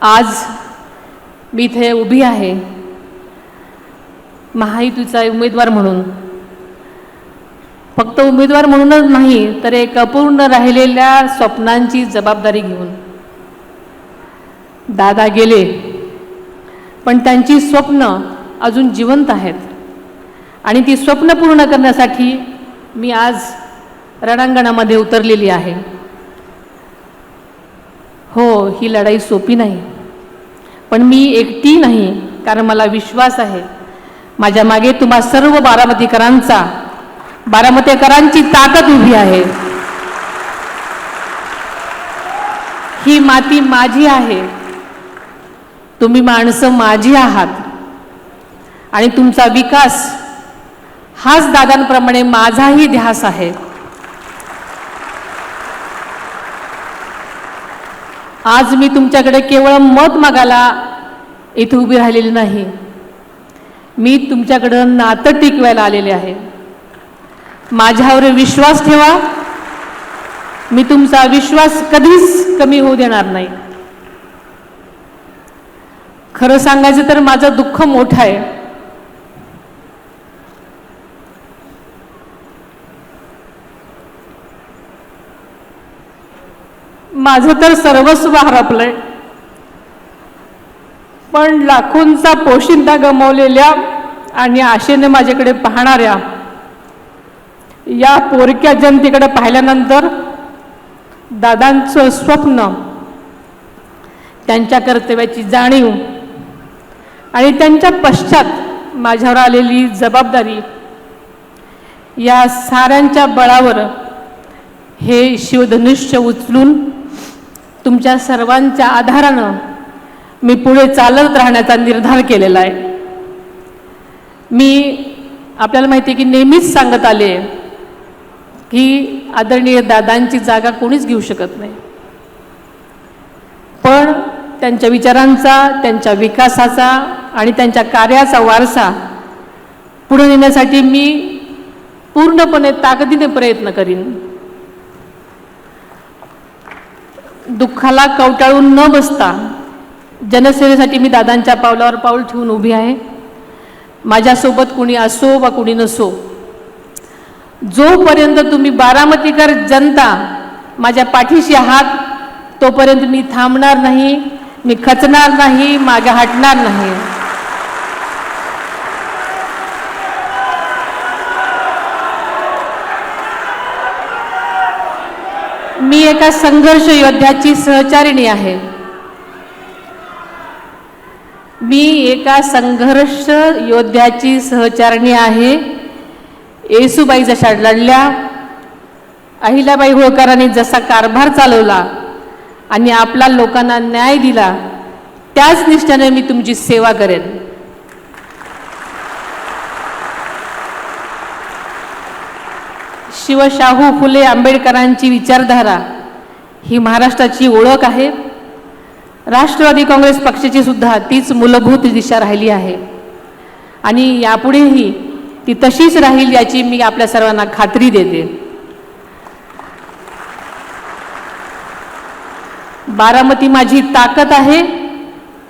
आज मी इथे उभी आहे महायुतीचा उमेदवार म्हणून. फक्त उमेदवार म्हणूनच नाही तर एक अपूर्ण राहिलेल्या स्वप्नांची जबाबदारी घेऊन. दादा गेले पण त्यांची स्वप्न अजून जिवंत आहेत आणि ती स्वप्न पूर्ण करण्यासाठी मी आज रणांगणामध्ये उतरलेली आहे. हो, ही लढाई सोपी नाही, पण मी एकटी नाही, कारण मला विश्वास आहे माझ्या मागे तुम्हा सर्व बारामतीकरांची ताकद उभी आहे. ही माती माझी आहे, तुम्ही माणसं माझी आहात आणि तुमचा विकास हाच दादांप्रमाणे माझाही ध्यास आहे. आज मी तुमच्याकडे केवळ मत मागायला इथे उभी राहिलेली नाही, मी तुमच्याकडं नातं टिकवायला आलेले आहे. माझ्यावर विश्वास ठेवा, मी तुमचा विश्वास कधीच कमी होऊ देणार नाही. खरं सांगायचं तर माझं दुःख मोठं आहे. माझं तर सर्वस्व हरपलंय, पण लाखोंचा पोशिंदा गमावलेल्या आणि आशेने माझ्याकडे पाहणाऱ्या या पोरक्या जनतेकडे पाहिल्यानंतर दादांचं स्वप्न, त्यांच्या कर्तव्याची जाणीव आणि त्यांच्या पश्चात माझ्यावर आलेली जबाबदारी, या साऱ्यांच्या बळावर हे शिवधनुष्य उचलून तुमच्या सर्वांच्या आधारानं मी पुढे चालत राहण्याचा निर्धार केलेला आहे. मी आपल्याला माहिती आहे की नेहमीच सांगत आले की आदरणीय दादांची जागा कोणीच घेऊ शकत नाही, पण त्यांच्या विचारांचा, त्यांच्या विकासाचा आणि त्यांच्या कार्याचा वारसा पुढे नेण्यासाठी मी पूर्णपणे ताकदीने प्रयत्न करीन. दुःखाला कवटाळून न बसता जनसेवेसाठी मी दादांच्या पावलावर पाऊल ठेवून उभी आहे. माझ्यासोबत कुणी असो वा कुणी नसो, जोपर्यंत तुम्ही बारामतीकर जनता माझ्या पाठीशी आहात तोपर्यंत मी थांबणार नाही, मी खचणार नाही, मागे हटणार नाही. मी एका संघर्ष योद्ध्याची सहचारिणी आहे. येसूबाई जशा लढल्या, अहिल्याबाई होळकरांनी जसा कारभार चालवला आणि आपल्या लोकांना न्याय दिला, त्याच निष्ठेने मी तुमची सेवा करेन. शिवशाहू फुले आंबेडकरांची विचारधारा ही महाराष्ट्राची ओळख आहे. राष्ट्रवादी काँग्रेस पक्षाची सुद्धा तीच मूलभूत दिशा राहिली आहे आणि यापुढेही ती तशीच राहील याची मी आपल्या सर्वांना खात्री देते. बारामती माझी ताकद आहे,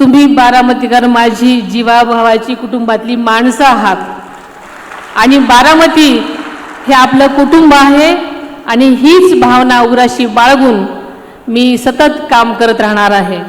तुम्ही बारामतीकर माझी जीवाभावाची कुटुंबातली माणसं आहात आणि बारामती हे आपलं कुटुंब आहे आणि हीच भावना उराशी बाळगून मी सतत काम करत राहणार आहे.